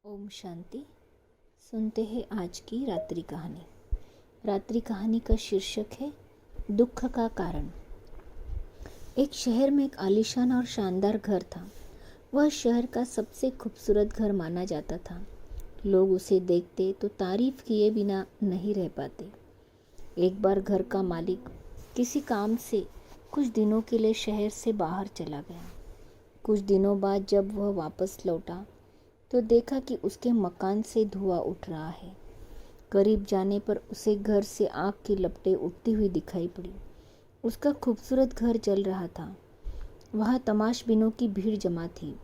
ओम शांति। सुनते हैं आज की रात्रि कहानी। रात्रि कहानी का शीर्षक है दुख का कारण। एक शहर में एक आलीशान और शानदार घर था। वह शहर का सबसे खूबसूरत घर माना जाता था। लोग उसे देखते तो तारीफ किए बिना नहीं रह पाते। एक बार घर का मालिक किसी काम से कुछ दिनों के लिए शहर से बाहर चला गया। कुछ दिनों बाद जब वह वापस लौटा तो देखा कि उसके मकान से धुआं उठ रहा है। करीब जाने पर उसे घर से आग की लपटें उठती हुई दिखाई पड़ी। उसका खूबसूरत घर जल रहा था। वहाँ तमाशबीनों की भीड़ जमा थी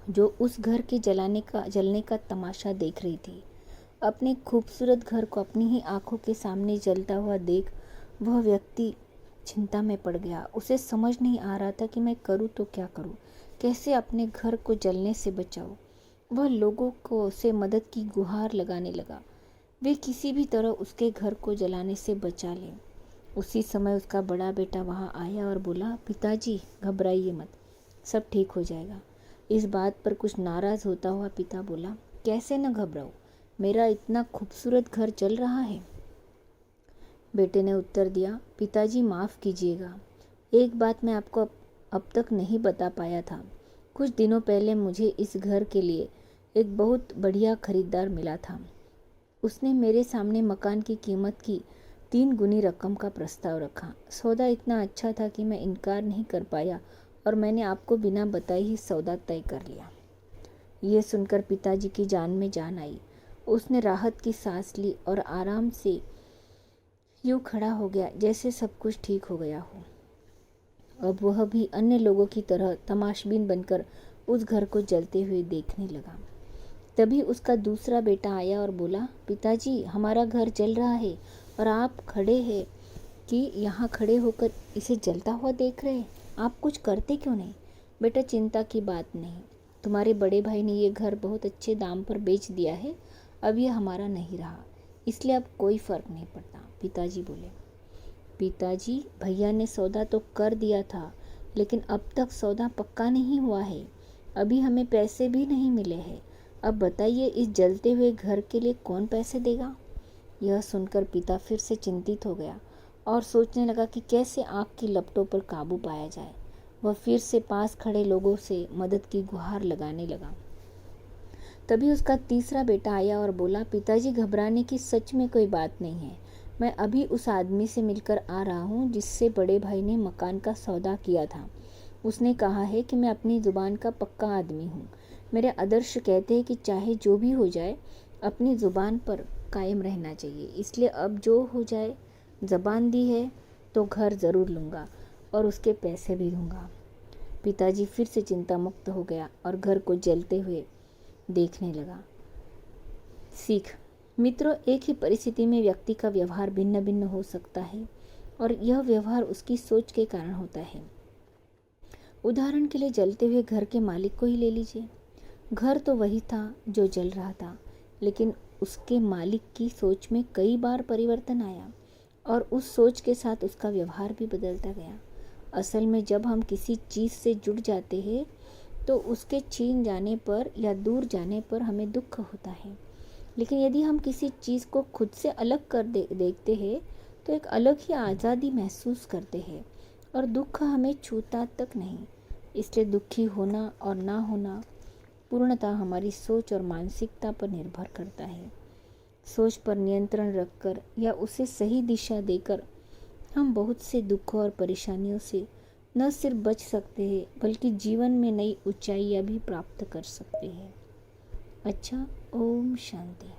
जो उस घर के जलने का तमाशा देख रही थी। अपने खूबसूरत घर को अपनी ही आंखों के सामने जलता हुआ देख वह व्यक्ति चिंता में पड़ गया। उसे समझ नहीं आ रहा था कि मैं करूँ तो क्या करूँ, कैसे अपने घर को जलने से बचाऊँ। वह लोगों को से मदद की गुहार लगाने लगा, वे किसी भी तरह उसके घर को जलाने से बचा लें। उसी समय उसका बड़ा बेटा वहाँ आया और बोला, पिताजी घबराइए मत, सब ठीक हो जाएगा। इस बात पर कुछ नाराज़ होता हुआ पिता बोला, कैसे न घबराओ, मेरा इतना खूबसूरत घर जल रहा है। बेटे ने उत्तर दिया, पिताजी माफ़ कीजिएगा, एक बात मैं आपको अब तक नहीं बता पाया था। कुछ दिनों पहले मुझे इस घर के लिए एक बहुत बढ़िया खरीदार मिला था। उसने मेरे सामने मकान की कीमत की 3 गुनी रकम का प्रस्ताव रखा। सौदा इतना अच्छा था कि मैं इनकार नहीं कर पाया और मैंने आपको बिना बताए ही सौदा तय कर लिया। ये सुनकर पिताजी की जान में जान आई। उसने राहत की सांस ली और आराम से यूँ खड़ा हो गया जैसे सब कुछ ठीक हो गया हो। अब वह भी अन्य लोगों की तरह तमाशबीन बनकर उस घर को जलते हुए देखने लगा। तभी उसका दूसरा बेटा आया और बोला, पिताजी हमारा घर जल रहा है और आप खड़े हैं कि यहाँ खड़े होकर इसे जलता हुआ देख रहे हैं, आप कुछ करते क्यों नहीं। बेटा चिंता की बात नहीं, तुम्हारे बड़े भाई ने ये घर बहुत अच्छे दाम पर बेच दिया है, अब यह हमारा नहीं रहा, इसलिए अब कोई फ़र्क नहीं पड़ता। पिताजी बोले, पिताजी भैया ने सौदा तो कर दिया था, लेकिन अब तक सौदा पक्का नहीं हुआ है, अभी हमें पैसे भी नहीं मिले हैं। अब बताइए इस जलते हुए घर के लिए कौन पैसे देगा। यह सुनकर पिता फिर से चिंतित हो गया और सोचने लगा कि कैसे आग की लपटों पर काबू पाया जाए। वह फिर से पास खड़े लोगों से मदद की गुहार लगाने लगा। तभी उसका तीसरा बेटा आया और बोला, पिताजी घबराने की सच में कोई बात नहीं है, मैं अभी उस आदमी से मिलकर आ रहा हूँ जिससे बड़े भाई ने मकान का सौदा किया था। उसने कहा है कि मैं अपनी ज़ुबान का पक्का आदमी हूँ। मेरे आदर्श कहते हैं कि चाहे जो भी हो जाए अपनी ज़ुबान पर कायम रहना चाहिए, इसलिए अब जो हो जाए, ज़बान दी है तो घर ज़रूर लूँगा और उसके पैसे भी दूँगा। पिताजी फिर से चिंता मुक्त हो गया और घर को जलते हुए देखने लगा। सीख मित्रों, एक ही परिस्थिति में व्यक्ति का व्यवहार भिन्न भिन्न हो सकता है और यह व्यवहार उसकी सोच के कारण होता है। उदाहरण के लिए जलते हुए घर के मालिक को ही ले लीजिए। घर तो वही था जो जल रहा था, लेकिन उसके मालिक की सोच में कई बार परिवर्तन आया और उस सोच के साथ उसका व्यवहार भी बदलता गया। असल में जब हम किसी चीज़ से जुड़ जाते हैं तो उसके छीन जाने पर या दूर जाने पर हमें दुख होता है, लेकिन यदि हम किसी चीज़ को खुद से अलग कर देखते हैं तो एक अलग ही आज़ादी महसूस करते हैं और दुख हमें छूता तक नहीं। इसलिए दुखी होना और ना होना पूर्णतः हमारी सोच और मानसिकता पर निर्भर करता है। सोच पर नियंत्रण रखकर या उसे सही दिशा देकर हम बहुत से दुखों और परेशानियों से न सिर्फ बच सकते हैं बल्कि जीवन में नई ऊंचाइयां भी प्राप्त कर सकते हैं। अच्छा, ओम शांति।